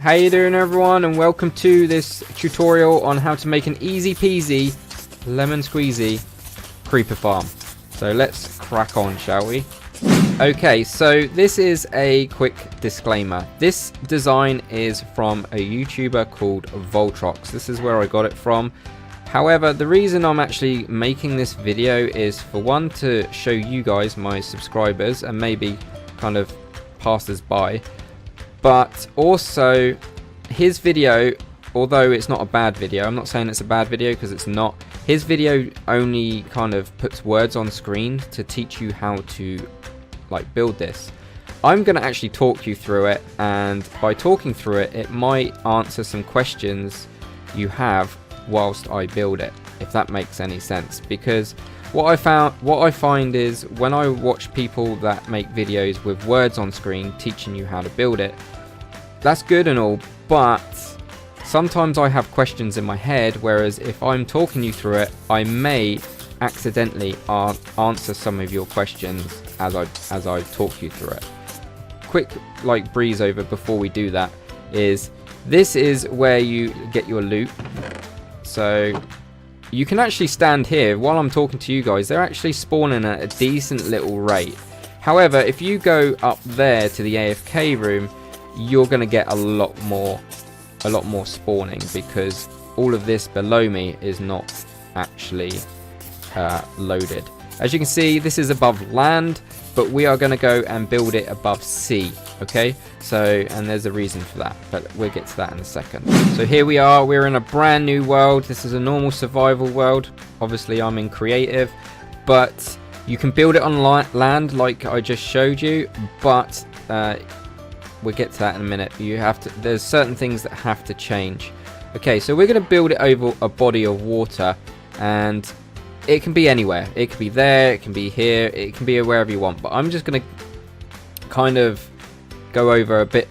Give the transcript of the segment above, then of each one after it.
How you doing, everyone, and welcome to this tutorial on how to make an easy peasy lemon squeezy creeper farm. So let's crack on, shall we? Okay, so this is a quick disclaimer. This design is from a YouTuber called Voltrox. This is where I got it from. However, the reason I'm actually making this video is for one, to show you guys, my subscribers, and maybe kind of passers-by, but also his video, although it's not a bad video, I'm not saying it's a bad video because it's not. His video only kind of puts words on screen to teach you how to like build this. I'm going to actually talk you through it, and by talking through it, it might answer some questions you have whilst I build it, if that makes any sense. Because what I find is when I watch people that make videos with words on screen teaching you how to build it, that's good and all, but sometimes I have questions in my head, whereas if I'm talking you through it, I may accidentally answer some of your questions as I talk you through it. Quick like breeze over before we do that is, this is where you get your loot. So you can actually stand here while I'm talking to you guys. They're actually spawning at a decent little rate. However, if you go up there to the AFK room, you're going to get a lot more spawning, because all of this below me is not actually loaded. As you can see, this is above land, but we are going to go and build it above sea. Okay, so, and there's a reason for that, but we'll get to that in a second. So here we are, we're in a brand new world. This is a normal survival world. Obviously I'm in creative, but you can build it on land like I just showed you, but we'll get to that in a minute. There's certain things that have to change. Okay, so we're going to build it over a body of water, and it can be anywhere. It can be there, it can be here, it can be wherever you want, but I'm just going to kind of go over a bit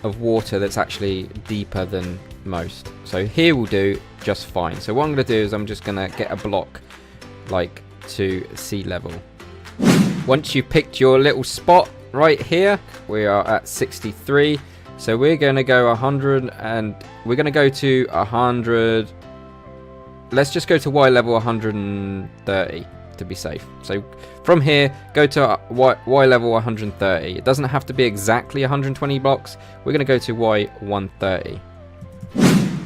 of water that's actually deeper than most. So here will do just fine. So what I'm going to do is I'm just going to get a block like to sea level. Once you picked your little spot right here, we are at 63. So we're going to go 100, and we're going to go to 100. Let's just go to Y level 130 to be safe. So from here, go to Y level 130. It doesn't have to be exactly 120 blocks. We're going to go to Y 130.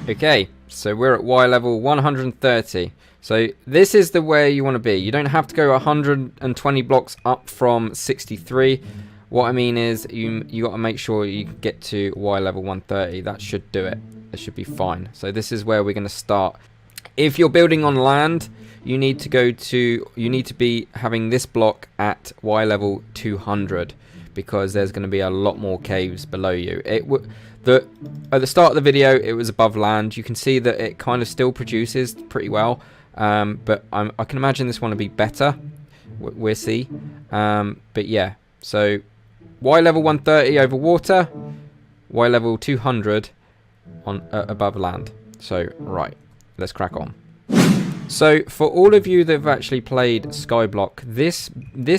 Okay, so we're at Y level 130. So this is the way you want to be. You don't have to go 120 blocks up from 63. What I mean is you got to make sure you get to Y level 130. That should do it. It should be fine. So this is where we're going to start. If you're building on land, you need to be having this block at Y level 200, because there's going to be a lot more caves below you. At the start of the video, it was above land. You can see that it kind of still produces pretty well, but I can imagine this one to be better. We'll see. But yeah, so Y level 130 over water, Y level 200 on above land. So right, let's crack on. So for all of you that have actually played Skyblock, this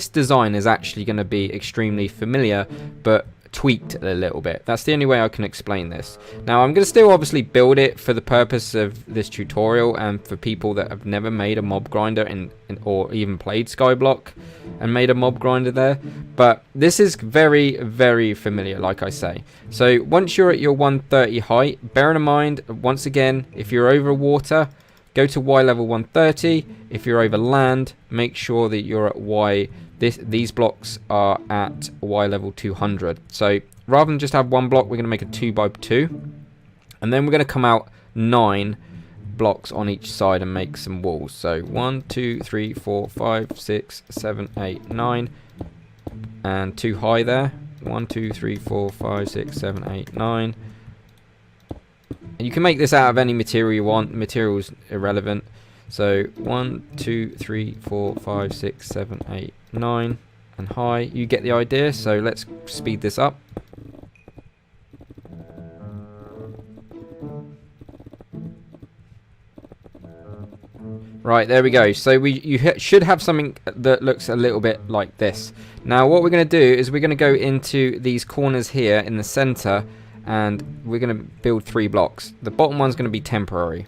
design is actually going to be extremely familiar, but tweaked a little bit. That's the only way I can explain this. Now I'm going to still obviously build it for the purpose of this tutorial, and for people that have never made a mob grinder or even played Skyblock and made a mob grinder there. But this is very, very familiar, like I say. So once you're at your 130 height, bear in mind, once again, if you're over water, go to Y level 130. If you're over land, make sure that you're at Y. These blocks are at Y level 200. So rather than just have one block, we're going to make a 2x2. And then we're going to come out 9 blocks on each side and make some walls. So 1, 2, 3, 4, 5, 6, 7, 8, 9. And 2 high there. 1, 2, 3, 4, 5, 6, 7, 8, 9. And you can make this out of any material you want. Material's irrelevant. So 1, 2, 3, 4, 5, 6, 7, 8, 9, and high. You get the idea. So let's speed this up. Right, there we go. So you should have something that looks a little bit like this. Now what we're going to do is we're going to go into these corners here in the center, and we're going to build 3 blocks. The bottom one's going to be temporary.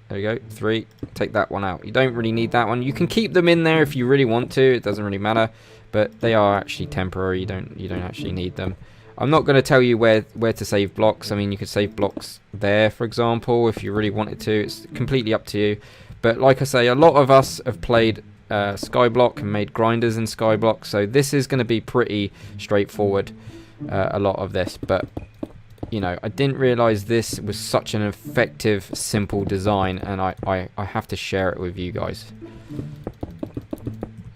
There we go, 3. Take that one out. You don't really need that one. You can keep them in there if you really want to. It doesn't really matter, but they are actually temporary. You don't actually need them. I'm not going to tell you where to save blocks. I mean, you could save blocks there, for example, if you really wanted to. It's completely up to you. But like I say, a lot of us have played Skyblock and made grinders in Skyblock, so this is going to be pretty straightforward, a lot of this. But you know, I didn't realize this was such an effective, simple design, and I have to share it with you guys.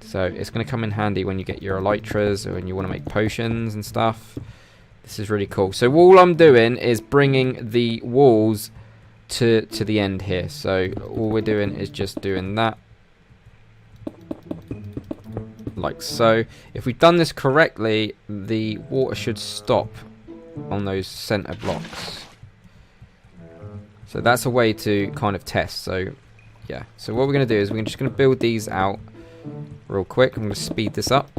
So it's going to come in handy when you get your elytras or when you want to make potions and stuff. This is really cool. So all I'm doing is bringing the walls to the end here. So all we're doing is just doing that, like so. If we've done this correctly, the water should stop on those center blocks. So that's a way to kind of test. So yeah, so what we're going to do is we're just going to build these out real quick. I'm going to speed this up.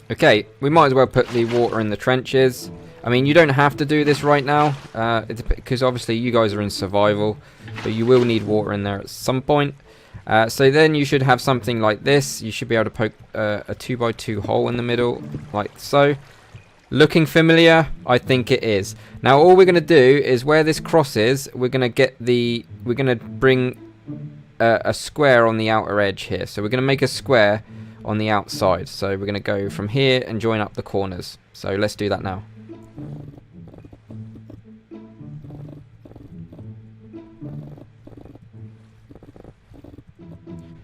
Okay, we might as well put the water in the trenches. I mean, you don't have to do this right now, because obviously you guys are in survival, but you will need water in there at some point. So then you should have something like this. You should be able to poke a 2x2 hole in the middle, like so. Looking familiar? I think it is. Now all we're going to do is where this crosses, we're going to bring a square on the outer edge here. So we're going to make a square on the outside. So we're going to go from here and join up the corners. So let's do that now.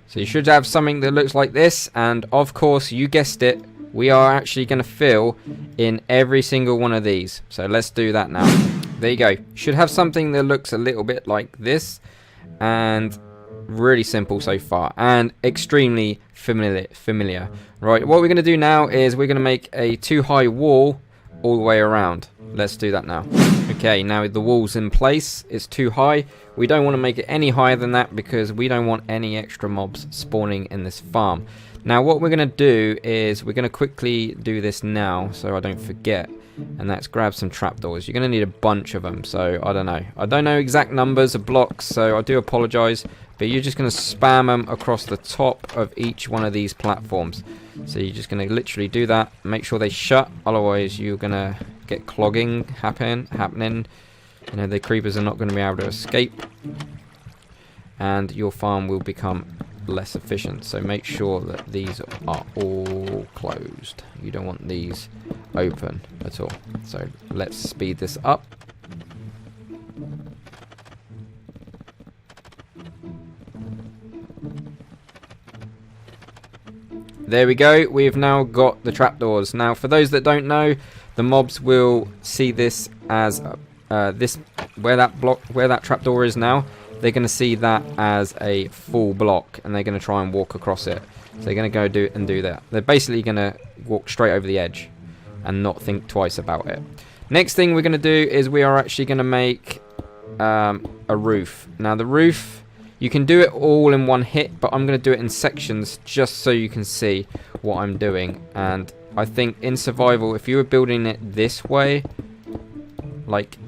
So you should have something that looks like this, and of course, you guessed it, we are actually going to fill in every single one of these. So let's do that now. There you go. You should have something that looks a little bit like this, and really simple so far, and extremely familiar. Right, what we're going to do now is we're going to make a 2-high wall all the way around. Let's do that now. Okay, now the wall's in place. It's too high. We don't want to make it any higher than that because we don't want any extra mobs spawning in this farm. Now what we're going to do is we're going to quickly do this now so I don't forget, and that's grab some trapdoors. You're going to need a bunch of them, so I don't know exact numbers of blocks, so I do apologize, but you're just going to spam them across the top of each one of these platforms. So you're just going to literally do that, make sure they shut, otherwise you're going to get clogging happening. You know, the creepers are not going to be able to escape, and your farm will become less efficient. So make sure that these are all closed. You don't want these open at all. So let's speed this up. There we go. We've now got the trapdoors. Now for those that don't know, the mobs will see this as where that trapdoor is now. They're going to see that as a full block, and they're going to try and walk across it. So they're going to go do that. They're basically going to walk straight over the edge and not think twice about it. Next thing we're going to do is we are actually going to make a roof. Now the roof, you can do it all in one hit, but I'm going to do it in sections just so you can see what I'm doing. And I think in survival, if you were building it this way, like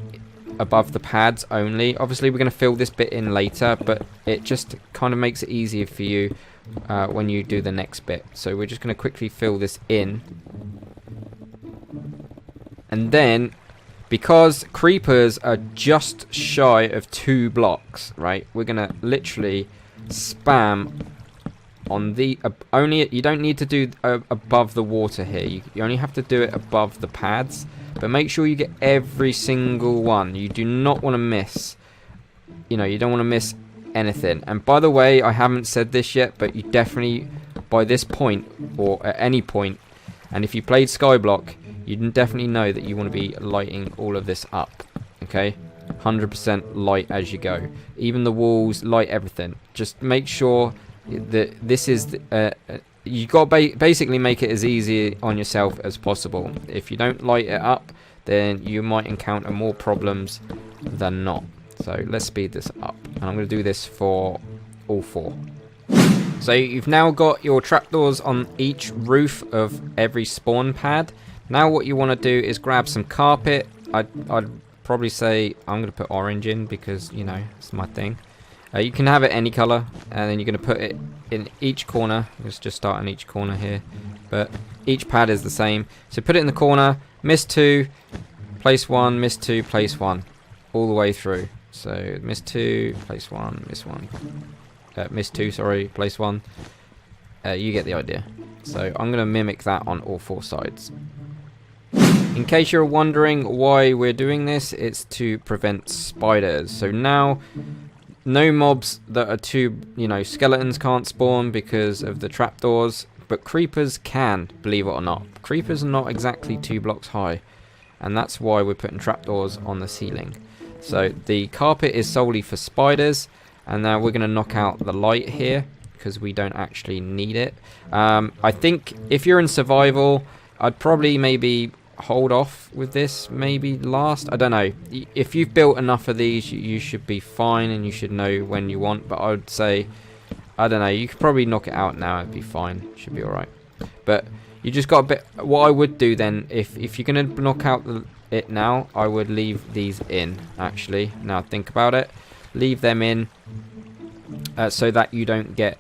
above the pads only, obviously we're going to fill this bit in later, but it just kind of makes it easier for you when you do the next bit. So we're just going to quickly fill this in, and then because creepers are just shy of 2 blocks, right, we're going to literally spam on the only, you don't need to do above the water here, you only have to do it above the pads. But make sure you get every single one. You do not want to miss, you know, you don't want to miss anything. And by the way, I haven't said this yet, but you definitely, by this point, or at any point, and if you played Skyblock, you definitely know that you want to be lighting all of this up, okay? 100% light as you go. Even the walls, light everything. Just make sure that this is... you got to basically make it as easy on yourself as possible. If you don't light it up, then you might encounter more problems than not. So let's speed this up, and I'm going to do this for all 4. So you've now got your trapdoors on each roof of every spawn pad. Now what you want to do is grab some carpet. I'd probably say I'm going to put orange in because, you know, it's my thing. You can have it any color, and then you're going to put it in each corner. Let's just start in each corner here, but each pad is the same. So put it in the corner, miss 2, place 1, miss 2, place 1, all the way through. So miss 2, place 1, miss 1, miss 2, sorry, place 1. You get the idea. So I'm going to mimic that on all 4 sides. In case you're wondering why we're doing this, it's to prevent spiders. So now no mobs that are too, you know, skeletons can't spawn because of the trapdoors, but creepers can, believe it or not. Creepers are not exactly 2 blocks high, and that's why we're putting trapdoors on the ceiling. So the carpet is solely for spiders, and now we're going to knock out the light here because we don't actually need it. I think if you're in survival, I'd probably maybe hold off with this, maybe last. I don't know. If you've built enough of these, you should be fine, and you should know when you want. But I would say, I don't know, you could probably knock it out now. It'd be fine. Should be alright. But you just got a bit. What I would do then, if you're gonna knock out it now, I would leave these in. Actually, now think about it, leave them in so that you don't get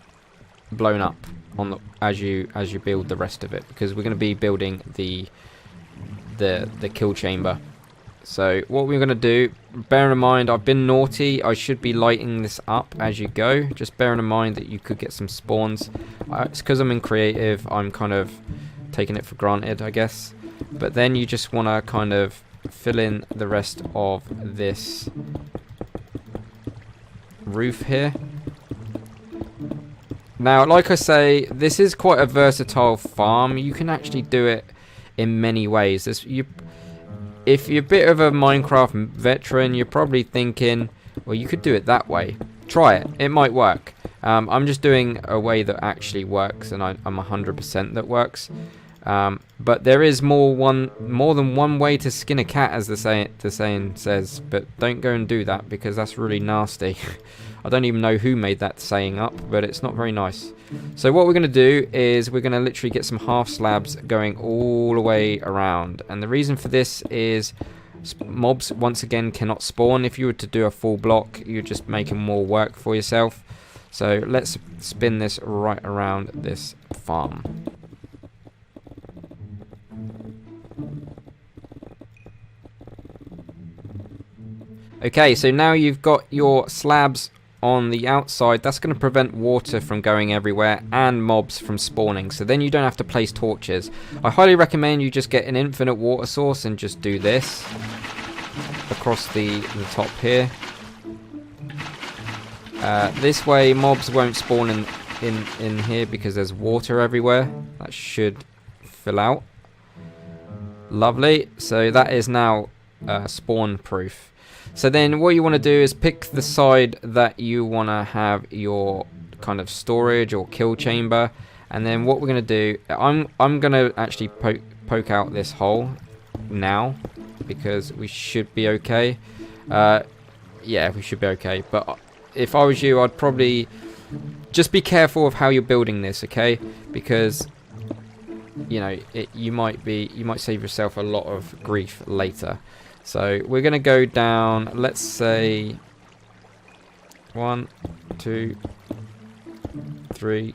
blown up on the as you build the rest of it, because we're going to be building the kill chamber. So what we're going to do, bearing in mind I've been naughty, I should be lighting this up as you go, just bearing in mind that you could get some spawns. It's because I'm in creative, I'm kind of taking it for granted, I guess. But then you just want to kind of fill in the rest of this roof here. Now, like I say, this is quite a versatile farm. You can actually do it in many ways. If you're a bit of a Minecraft veteran, you're probably thinking, well, you could do it that way. Try it. It might work. I'm just doing a way that actually works, and I'm 100% that works. But there is more than one way to skin a cat, as the saying says. But don't go and do that, because that's really nasty. I don't even know who made that saying up, but it's not very nice. So what we're going to do is we're going to literally get some half slabs going all the way around. And the reason for this is mobs, once again, cannot spawn. If you were to do a full block, you're just making more work for yourself. So let's spin this right around this farm. Okay, so now you've got your slabs on the outside. That's going to prevent water from going everywhere and mobs from spawning, so then you don't have to place torches. I highly recommend you just get an infinite water source and just do this across the top here. This way mobs won't spawn in here because there's water everywhere. That should fill out. Lovely. So that is now spawn proof. So then what you want to do is pick the side that you want to have your kind of storage or kill chamber. And then what we're going to do, I'm going to actually poke out this hole now, because we should be okay. Yeah, we should be okay. But if I was you, I'd probably just be careful of how you're building this, okay? Because, you know, you might save yourself a lot of grief later. So we're going to go down, let's say 1, 2, 3,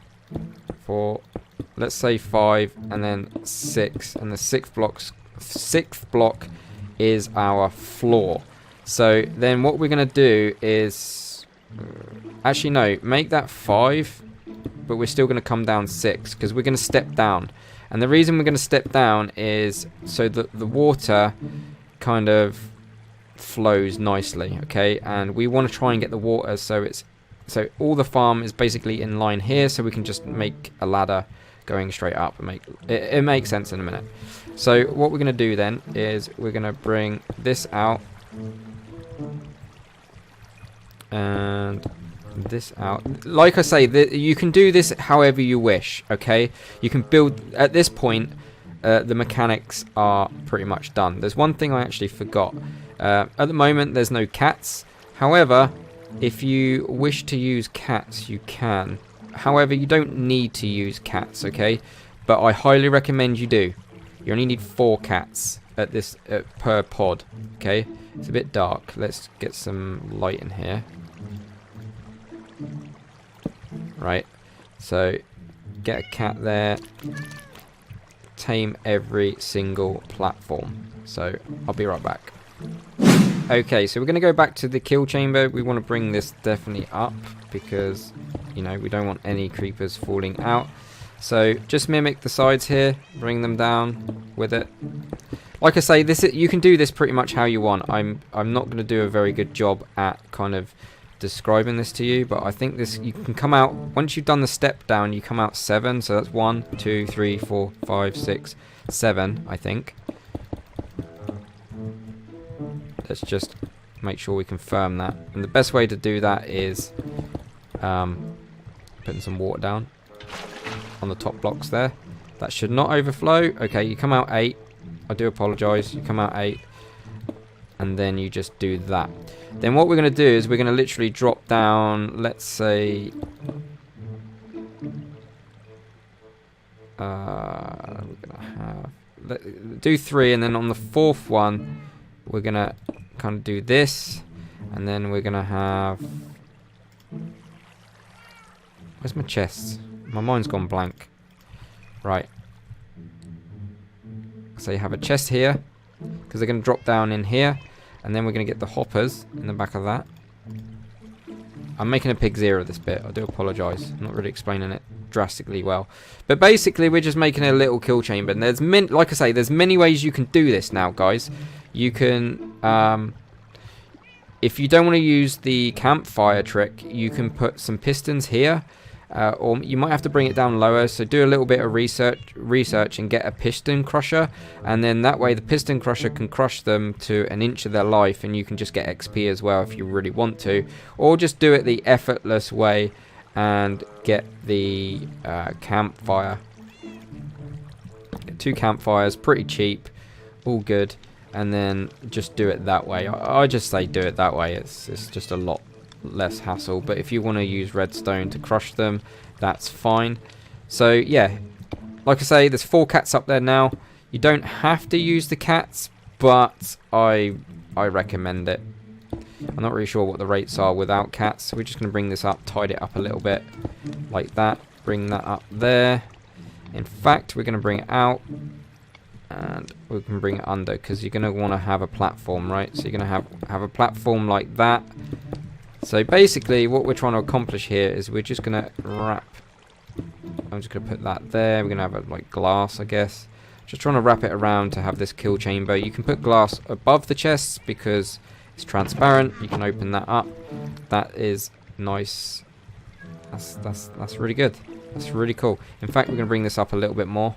4, let's say 5, and then 6, and the sixth block is our floor. So then what we're going to do is, actually no, make that 5, but we're still going to come down 6, because we're going to step down. And the reason we're going to step down is so that the water kind of flows nicely, okay? And we want to try and get the water so all the farm is basically in line here, so we can just make a ladder going straight up, and it makes sense in a minute. So what we're going to do then is we're going to bring this out and this out. Like I say, you can do this however you wish, okay? You can build at this point. The mechanics are pretty much done. There's one thing I actually forgot. At the moment there's no cats. However, if you wish to use cats, you can. however, you don't need to use cats, okay? But I highly recommend you do. You only need 4 cats at this per pod, okay? It's a bit dark. Let's get some light in here. Right. So, get a cat there. Tame every single platform. So, I'll be right back. Okay, so we're going to go back to the kill chamber. We want to bring this definitely up because, you know, we don't want any creepers falling out. So just mimic the sides here, bring them down with it. Like I say, you can do this pretty much how you want. I'm not going to do a very good job at kind of describing this to you, but I think you can come out once you've done the step down. You come out 7, so that's 1, 2, 3, 4, 5, 6, 7. I think. Let's just make sure we confirm that. And the best way to do that is putting some water down on the top blocks there. That should not overflow. Okay, you come out 8. I do apologise. You come out 8. And then you just do that. Then what we're going to do is we're going to literally drop down, let's say... we're going to have... do 3, and then on the 4th one, we're going to kind of do this. And then we're going to have... Where's my chest? My mind's gone blank. Right. So you have a chest here, because they're going to drop down in here. And then we're going to get the hoppers in the back of that. I'm making a pig's ear of this bit. I do apologise. I'm not really explaining it drastically well. But basically, we're just making a little kill chamber. And there's, like I say, there's many ways you can do this now, guys. You can... if you don't want to use the campfire trick, you can put some pistons here. Or you might have to bring it down lower, so do a little bit of research and get a piston crusher, and then that way the piston crusher can crush them to 1 inch of their life, and you can just get XP as well if you really want to, or just do it the effortless way and get the campfire. Get 2 campfires, pretty cheap, all good, and then just do it that way. I just say do it that way. It's just a lot less hassle, but if you want to use redstone to crush them, that's fine. So yeah, like I say, there's 4 cats up there now. You don't have to use the cats, but I recommend it. I'm not really sure what the rates are without cats, so we're just going to bring this up, tidy it up a little bit like that, bring that up there. In fact, we're going to bring it out and we can bring it under, because you're going to want to have a platform, right? So you're going to have a platform like that. So basically what we're trying to accomplish here is we're just going to wrap, I'm just going to put that there, we're going to have a, like glass, I guess. Just trying to wrap it around to have this kill chamber. You can put glass above the chests because it's transparent. You can open that up. That is nice. That's really good. That's really cool. In fact, we're going to bring this up a little bit more.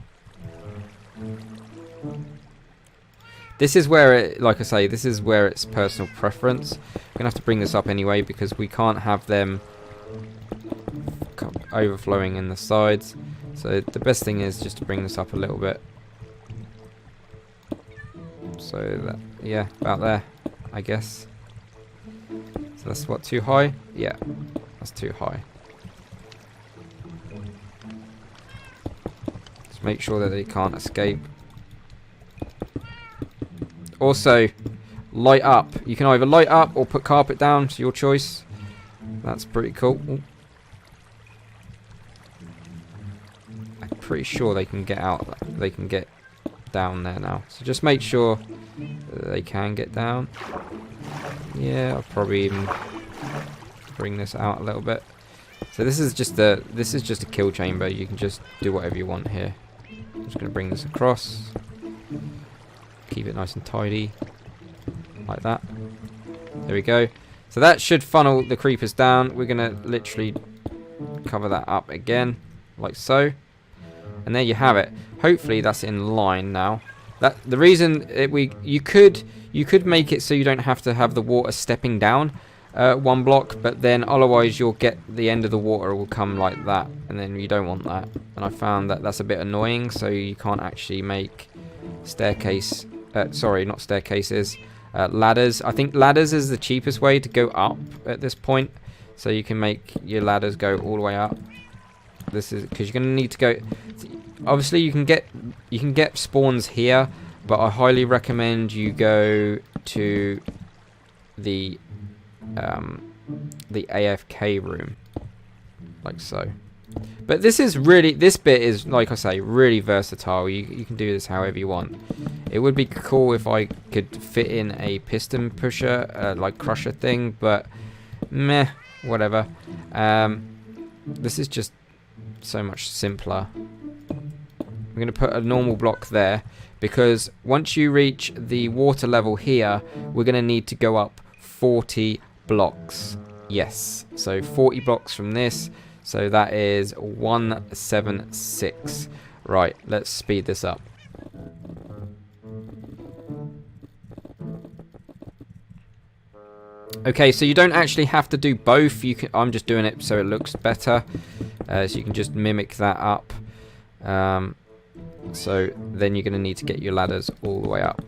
This is where it, like I say, this is where it's personal preference. We're going to have to bring this up anyway because we can't have them overflowing in the sides. So the best thing is just to bring this up a little bit. So that, yeah, about there, I guess. So that's what, too high? Yeah, that's too high. Just make sure that they can't escape. Also, light up. You can either light up or put carpet down. It's your choice. That's pretty cool. Ooh. I'm pretty sure they can get out. They can get down there now. So just make sure that they can get down. Yeah, I'll probably even bring this out a little bit. So this is just a kill chamber. You can just do whatever you want here. I'm just going to bring this across. Keep it nice and tidy, like that. There we go. So that should funnel the creepers down. We're gonna literally cover that up again, like so. And there you have it. Hopefully that's in line now. That the reason you could make it so you don't have to have the water stepping down 1 block, but then otherwise you'll get the end of the water will come like that, and then you don't want that. And I found that that's a bit annoying, so you can't actually make staircase. Sorry, not staircases. Ladders. I think ladders is the cheapest way to go up at this point. So you can make your ladders go all the way up. This is because you're going to need to go. Obviously, you can get spawns here, but I highly recommend you go to the AFK room, like so. But this bit is, like I say, really versatile. You can do this however you want. It would be cool if I could fit in a piston pusher, like crusher thing, but meh, whatever. This is just so much simpler. I'm going to put a normal block there, because once you reach the water level here, we're going to need to go up 40 blocks. Yes, so 40 blocks from this. So that is 176. Right, let's speed this up. Okay, so you don't actually have to do both. I'm just doing it so it looks better. So you can just mimic that up. So then you're going to need to get your ladders all the way up.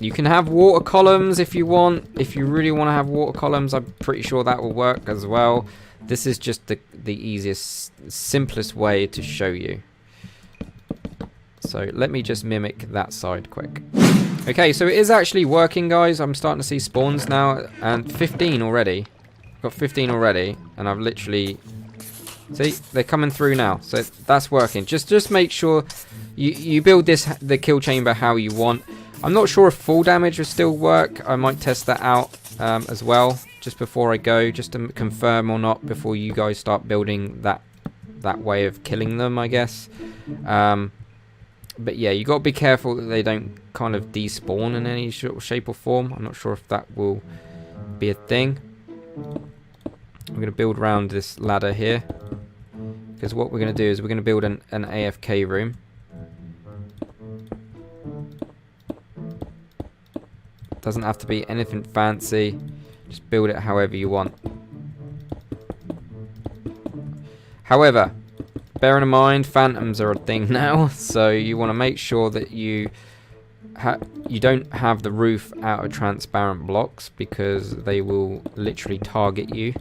You can have water columns if you want. If you really want to have water columns, I'm pretty sure that will work as well. This is just the easiest, simplest way to show you. So let me just mimic that side quick. Okay, so it is actually working, guys. I'm starting to see spawns now, and 15 already. I've got 15 already, and I've literally... See, they're coming through now, so that's working. Just make sure you build the kill chamber how you want. I'm not sure if full damage will still work. I might test that out as well, just before I go, just to confirm or not, before you guys start building that way of killing them, I guess. But yeah, you got to be careful that they don't kind of despawn in any shape or form. I'm not sure if that will be a thing. I'm going to build around this ladder here, because what we're going to do is we're going to build an AFK room. Doesn't have to be anything fancy. Just build it however you want. However, bearing in mind, phantoms are a thing now, so you want to make sure that you don't have the roof out of transparent blocks, because they will literally target you.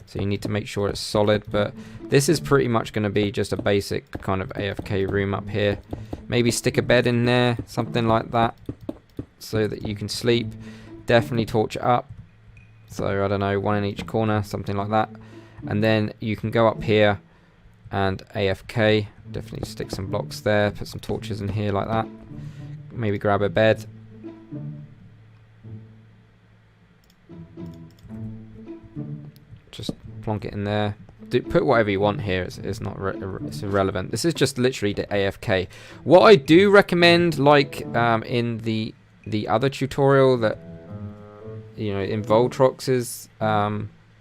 So you need to make sure it's solid, but this is pretty much going to be just a basic kind of AFK room up here. Maybe stick a bed in there, something like that, so that you can sleep. Definitely torch it up. So I don't know, one in each corner, something like that. And then you can go up here and AFK. Definitely stick some blocks there, put some torches in here like that. Maybe grab a bed. Just plonk it in there. Put whatever you want here. It's not it's irrelevant. This is just literally the AFK. What I do recommend, like in the other tutorial that in Voltrox's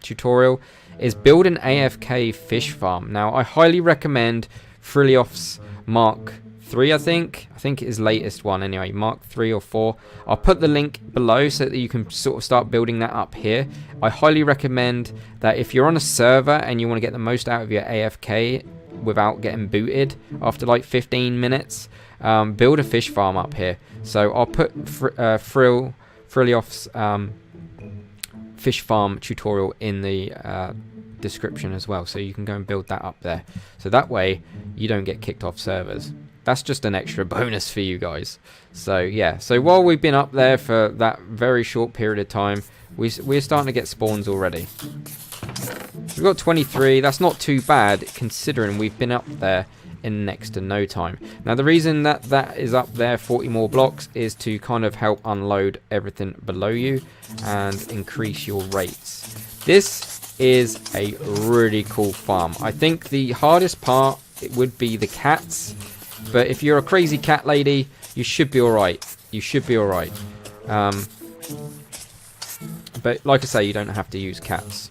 tutorial, is build an AFK fish farm. Now I highly recommend Frilioths Mark 3. I think his latest one anyway, Mark 3 or 4. I'll put the link below so that you can sort of start building that up here. I highly recommend that if you're on a server and you want to get the most out of your AFK without getting booted after like 15 minutes, build a fish farm up here. So I'll put Frilioths fish farm tutorial in the description as well, so you can go and build that up there. So that way you don't get kicked off servers. That's just an extra bonus for you guys. So yeah, so while we've been up there for that very short period of time, we're starting to get spawns already. We've got 23. That's not too bad considering we've been up there in next to no time. Now the reason that is up there 40 more blocks is to kind of help unload everything below you and increase your rates. This is a really cool farm. I think the hardest part, it would be the cats, but if you're a crazy cat lady, you should be alright. You should be alright. But like I say, you don't have to use cats.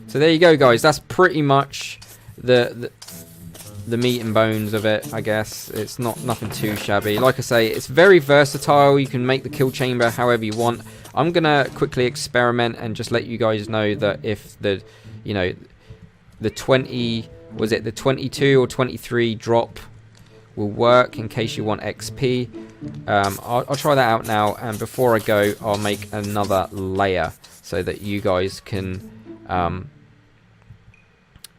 So there you go, guys. That's pretty much the meat and bones of it, I guess. It's nothing too shabby. Like I say, it's very versatile. You can make the kill chamber however you want. I'm gonna quickly experiment and just let you guys know that if the 22 or 23 drop will work in case you want XP. I'll try that out now, and before I go, I'll make another layer so that you guys can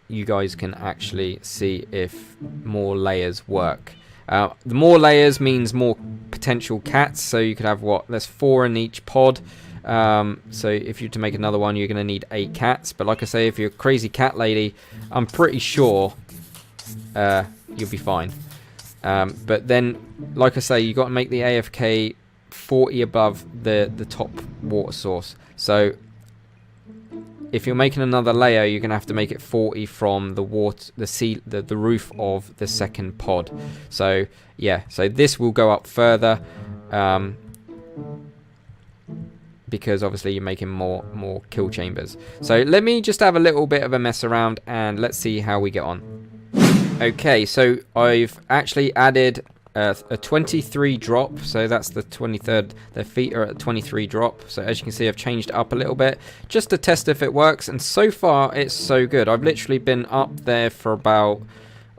you guys can actually see if more layers work. The more layers means more potential cats, so you could have what? There's 4 in each pod. So if you're to make another one, you're going to need 8 cats. But like I say, if you're a crazy cat lady, I'm pretty sure you'll be fine. But then, like I say, you got to make the AFK 40 above the top water source. So if you're making another layer, you're gonna have to make it 40 from the water, the roof of the second pod. So yeah, so this will go up further, because obviously you're making more kill chambers. So let me just have a little bit of a mess around and let's see how we get on. Okay, so I've actually added a 23 drop, so that's the 23rd. The feet are at 23 drop, so as you can see I've changed it up a little bit just to test if it works, and so far it's so good. I've literally been up there for about,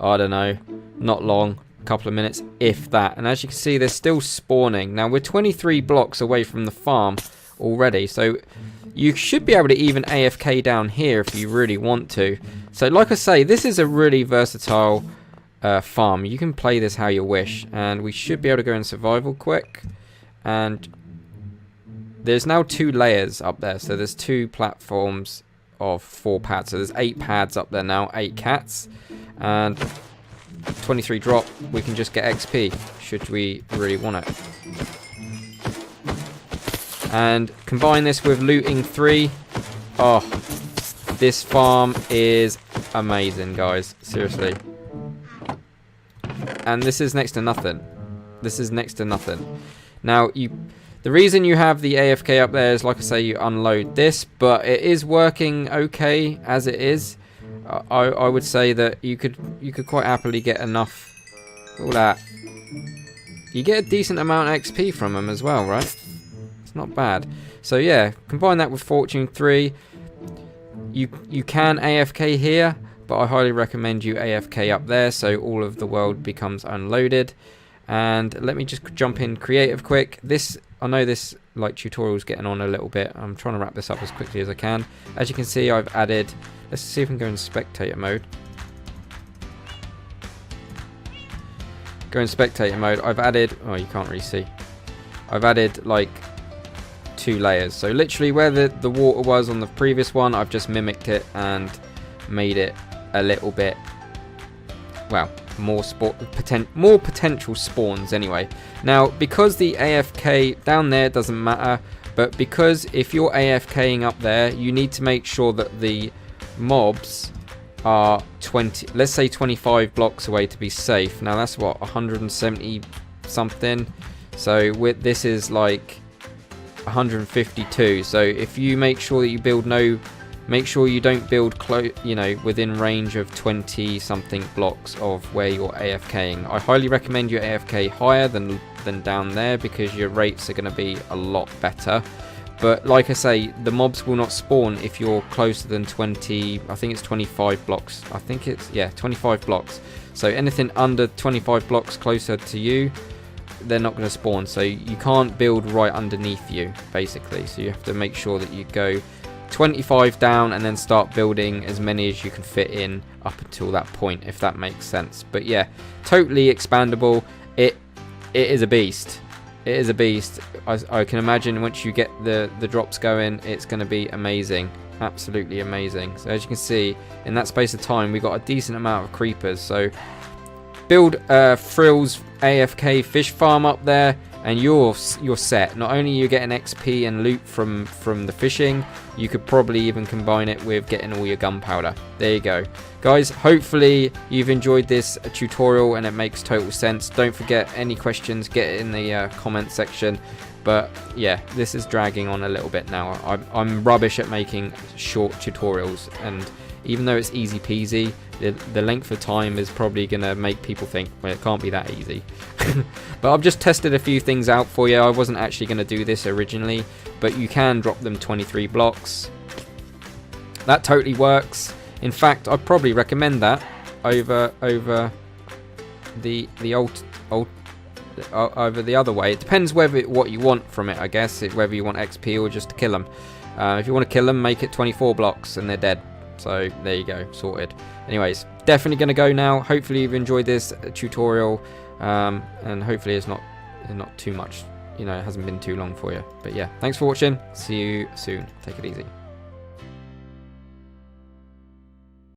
I don't know, not long, a couple of minutes if that, and as you can see they're still spawning. Now we're 23 blocks away from the farm already, so you should be able to even AFK down here if you really want to. So like I say, this is a really versatile farm. You can play this how you wish, and we should be able to go in survival quick. And there's now 2 layers up there, so there's 2 platforms of 4 pads, so there's 8 pads up there now, 8 cats, and 23 drop. We can just get XP should we really want it, and combine this with looting 3. Oh, this farm is amazing, guys, seriously. And this is next to nothing. This is next to nothing. Now, the reason you have the AFK up there is, like I say, you unload this, but it is working okay as it is. I would say that you could quite happily get enough. All that. You get a decent amount of XP from them as well, right? It's not bad. So yeah, combine that with Fortune 3. You can AFK here, but I highly recommend you AFK up there so all of the world becomes unloaded. And let me just jump in creative quick. I know this like tutorial's getting on a little bit. I'm trying to wrap this up as quickly as I can. As you can see, I've added, let's see if we can go in spectator mode. Go in spectator mode. I've added, oh, you can't really see. I've added like 2 layers. So literally where the water was on the previous one, I've just mimicked it and made it a little bit, well, more potential spawns anyway. Now, because the AFK down there doesn't matter, but because if you're AFKing up there, you need to make sure that the mobs are 20, let's say 25 blocks away to be safe. Now that's what, 170 something, so this is like 152. So if you make sure that you build make sure you don't build close, within range of 20 something blocks of where you're AFKing. I highly recommend you AFK higher than down there, because your rates are going to be a lot better. But like I say, the mobs will not spawn if you're closer than 20, I think it's 25 blocks. I think it's, yeah, 25 blocks. So anything under 25 blocks closer to you, they're not going to spawn. So you can't build right underneath you, basically. So you have to make sure that you go 25 down and then start building as many as you can fit in up until that point, if that makes sense. But yeah, totally expandable. It is a beast. It is a beast. I can imagine once you get the drops going, it's going to be amazing, absolutely amazing. So as you can see, in that space of time, we got a decent amount of creepers. So build Fril's AFK fish farm up there, and you're set. Not only are you getting XP and loot from the fishing, you could probably even combine it with getting all your gunpowder. There you go, guys. Hopefully you've enjoyed this tutorial and it makes total sense. Don't forget, any questions, get it in the comment section. But yeah, this is dragging on a little bit now. I'm rubbish at making short tutorials, and even though it's easy peasy, the length of time is probably going to make people think, well, it can't be that easy. But I've just tested a few things out for you. I wasn't actually going to do this originally, but you can drop them 23 blocks. That totally works. In fact, I'd probably recommend that over the over the other way. It depends what you want from it, I guess, whether you want XP or just to kill them. If you want to kill them, make it 24 blocks and they're dead. So there you go, sorted. Anyways, definitely going to go now. Hopefully you've enjoyed this tutorial, and hopefully it's not too much, you know, it hasn't been too long for you. But yeah, thanks for watching. See you soon. Take it easy.